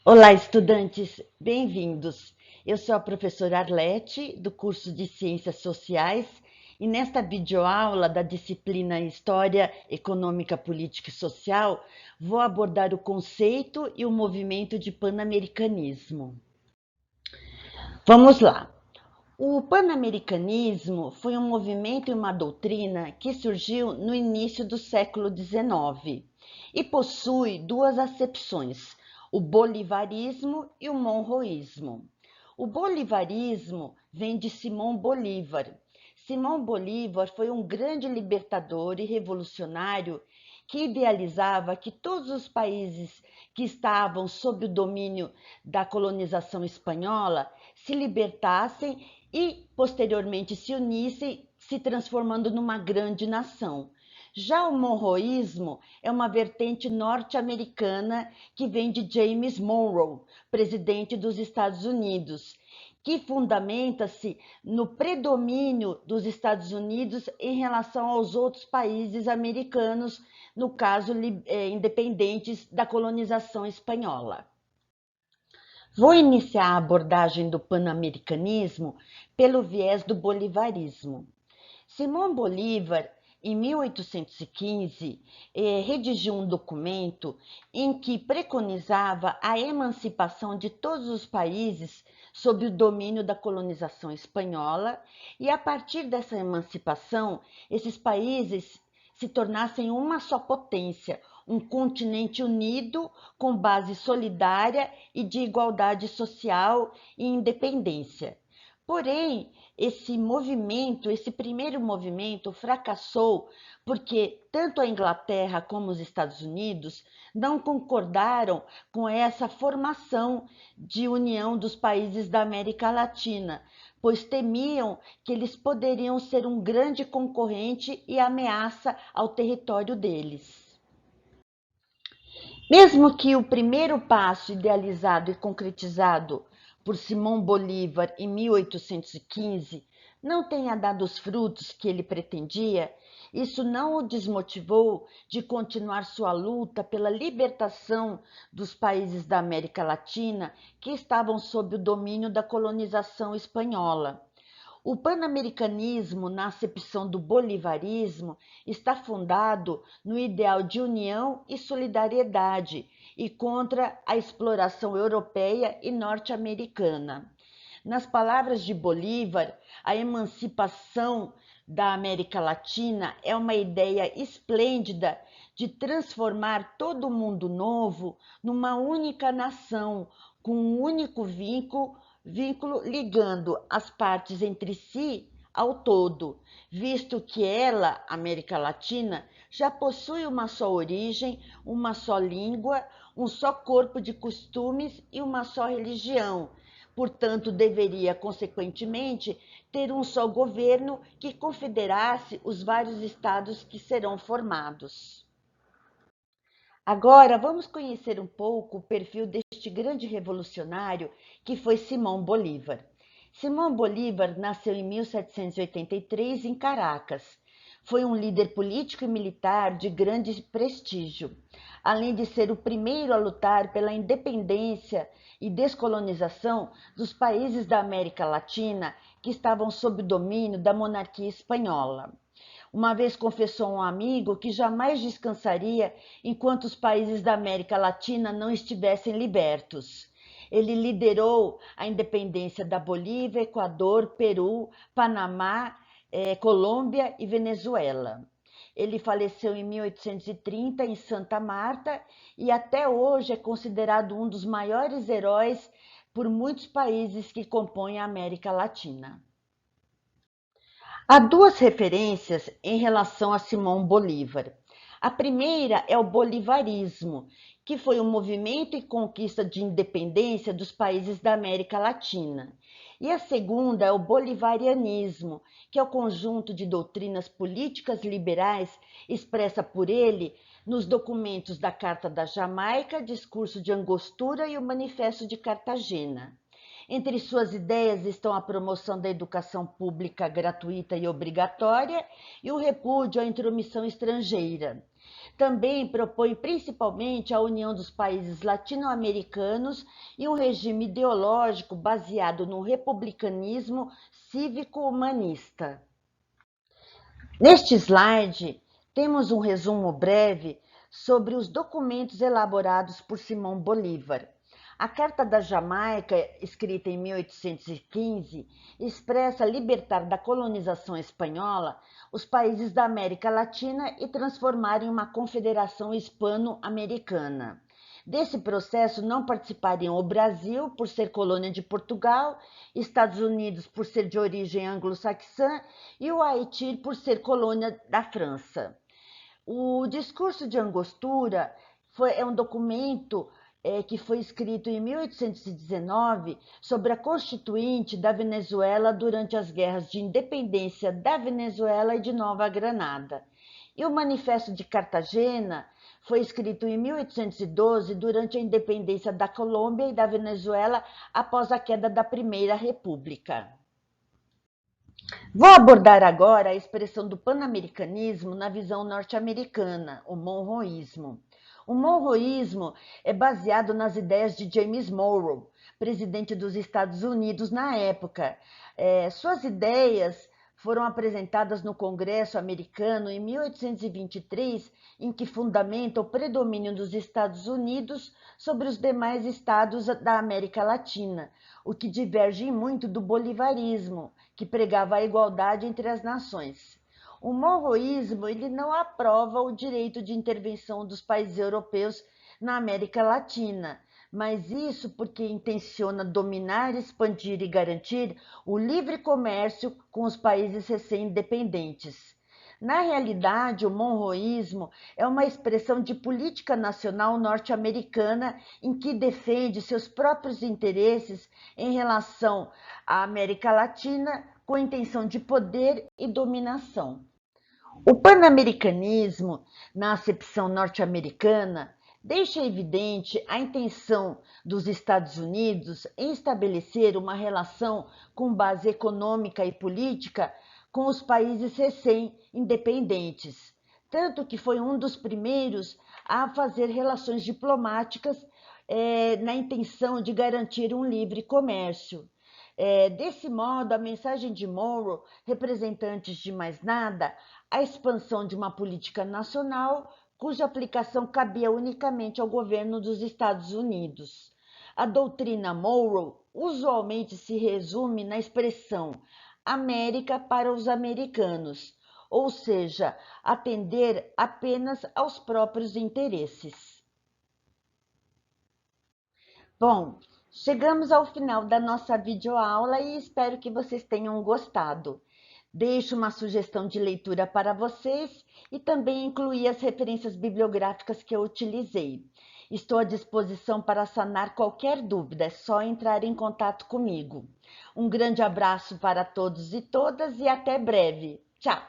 Olá, estudantes, bem-vindos. Eu sou a professora Arlete, do curso de Ciências Sociais, e nesta videoaula da disciplina História Econômica, Política e Social, vou abordar o conceito e o movimento de panamericanismo. Vamos lá. O panamericanismo foi um movimento e uma doutrina que surgiu no início do século XIX e possui duas acepções, o bolivarismo e o monroísmo. O bolivarismo vem de Simão Bolívar. Simão Bolívar foi um grande libertador e revolucionário que idealizava que todos os países que estavam sob o domínio da colonização espanhola se libertassem e posteriormente se unissem, se transformando numa grande nação. Já o monroísmo é uma vertente norte-americana que vem de James Monroe, presidente dos Estados Unidos, que fundamenta-se no predomínio dos Estados Unidos em relação aos outros países americanos, no caso, independentes da colonização espanhola. Vou iniciar a abordagem do panamericanismo pelo viés do bolivarismo. Simão Bolívar, em 1815, redigiu um documento em que preconizava a emancipação de todos os países sob o domínio da colonização espanhola e, a partir dessa emancipação, esses países se tornassem uma só potência, um continente unido com base solidária e de igualdade social e independência. Porém, esse movimento, esse primeiro movimento fracassou porque tanto a Inglaterra como os Estados Unidos não concordaram com essa formação de união dos países da América Latina, pois temiam que eles poderiam ser um grande concorrente e ameaça ao território deles. Mesmo que o primeiro passo idealizado e concretizado por Simão Bolívar em 1815 não tenha dado os frutos que ele pretendia, isso não o desmotivou de continuar sua luta pela libertação dos países da América Latina que estavam sob o domínio da colonização espanhola. O panamericanismo, na acepção do bolivarismo, está fundado no ideal de união e solidariedade e contra a exploração europeia e norte-americana. Nas palavras de Bolívar, a emancipação da América Latina é uma ideia esplêndida de transformar todo o mundo novo numa única nação, com um único vínculo ligando as partes entre si ao todo, visto que ela, América Latina, já possui uma só origem, uma só língua, um só corpo de costumes e uma só religião. Portanto, deveria, consequentemente, ter um só governo que confederasse os vários estados que serão formados. Agora, vamos conhecer um pouco o perfil deste grande revolucionário que foi Simão Bolívar. Simão Bolívar nasceu em 1783 em Caracas. Foi um líder político e militar de grande prestígio, além de ser o primeiro a lutar pela independência e descolonização dos países da América Latina que estavam sob o domínio da monarquia espanhola. Uma vez confessou a um amigo que jamais descansaria enquanto os países da América Latina não estivessem libertos. Ele liderou a independência da Bolívia, Equador, Peru, Panamá, Colômbia e Venezuela. Ele faleceu em 1830 em Santa Marta e até hoje é considerado um dos maiores heróis por muitos países que compõem a América Latina. Há duas referências em relação a Simão Bolívar. A primeira é o bolivarismo, que foi um movimento e conquista de independência dos países da América Latina. E a segunda é o bolivarianismo, que é o conjunto de doutrinas políticas liberais expressa por ele nos documentos da Carta da Jamaica, Discurso de Angostura e o Manifesto de Cartagena. Entre suas ideias estão a promoção da educação pública gratuita e obrigatória e o repúdio à intromissão estrangeira. Também propõe principalmente a união dos países latino-americanos e um regime ideológico baseado no republicanismo cívico-humanista. Neste slide, temos um resumo breve sobre os documentos elaborados por Simão Bolívar. A Carta da Jamaica, escrita em 1815, expressa libertar da colonização espanhola os países da América Latina e transformar em uma confederação hispano-americana. Desse processo não participariam o Brasil, por ser colônia de Portugal, Estados Unidos, por ser de origem anglo-saxã, e o Haiti, por ser colônia da França. O Discurso de Angostura é um documento que foi escrito em 1819 sobre a Constituinte da Venezuela durante as guerras de independência da Venezuela e de Nova Granada. E o Manifesto de Cartagena foi escrito em 1812 durante a independência da Colômbia e da Venezuela após a queda da Primeira República. Vou abordar agora a expressão do panamericanismo na visão norte-americana, o monroísmo. O monroísmo é baseado nas ideias de James Monroe, presidente dos Estados Unidos na época. Suas ideias foram apresentadas no Congresso americano em 1823, em que fundamenta o predomínio dos Estados Unidos sobre os demais estados da América Latina, o que diverge muito do bolivarismo, que pregava a igualdade entre as nações. O monroísmo ele não aprova o direito de intervenção dos países europeus na América Latina, mas isso porque intenciona dominar, expandir e garantir o livre comércio com os países recém-independentes. Na realidade, o monroísmo é uma expressão de política nacional norte-americana em que defende seus próprios interesses em relação à América Latina com intenção de poder e dominação. O panamericanismo, na acepção norte-americana, deixa evidente a intenção dos Estados Unidos em estabelecer uma relação com base econômica e política com os países recém-independentes, tanto que foi um dos primeiros a fazer relações diplomáticas na intenção de garantir um livre comércio. Desse modo, a mensagem de Monroe representa, antes de mais nada, a expansão de uma política nacional cuja aplicação cabia unicamente ao governo dos Estados Unidos. A doutrina Monroe usualmente se resume na expressão América para os americanos, ou seja, atender apenas aos próprios interesses. Bom, chegamos ao final da nossa videoaula e espero que vocês tenham gostado. Deixo uma sugestão de leitura para vocês e também incluí as referências bibliográficas que eu utilizei. Estou à disposição para sanar qualquer dúvida, é só entrar em contato comigo. Um grande abraço para todos e todas e até breve. Tchau!